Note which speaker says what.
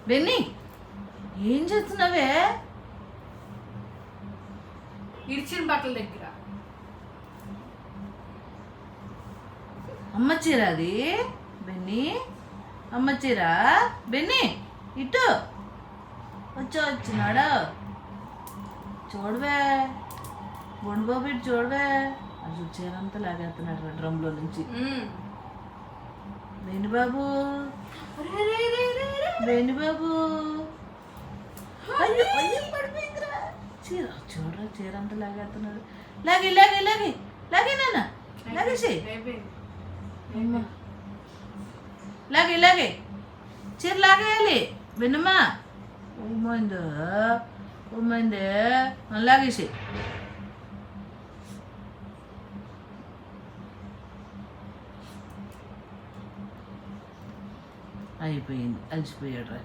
Speaker 1: Benny ఏం చేస్తున్నావే?
Speaker 2: ఇడిచిన బట్టల దగ్గర
Speaker 1: అమ్మ చీర అది బెన్నీ, అమ్మ చీర. బెన్నీ ఇటు వచ్చినాడా? చూడవే బొండు బాబు, ఇటు చూడవే. అసలు చీర అంతా లాగేస్తున్నాడు డ్రమ్లో నుంచి. బెన్ని బాబు, బెన్ని బాబు, అయ్యో అయ్యో పడిపోయిందిరా చీర. చూడరా చీర అంతా లాగేస్తున్నాడు. లాగి లాగి లాగి లాగి నాన్న, లాగేసి అమ్మ, లాగి లాగి చీర లాగేయాలి బెన్నమ్మా. ఉమ్మైందో ఉమ్మైందే, లాగేసి. అయిపోయింది, అలసిపోయాడు రా.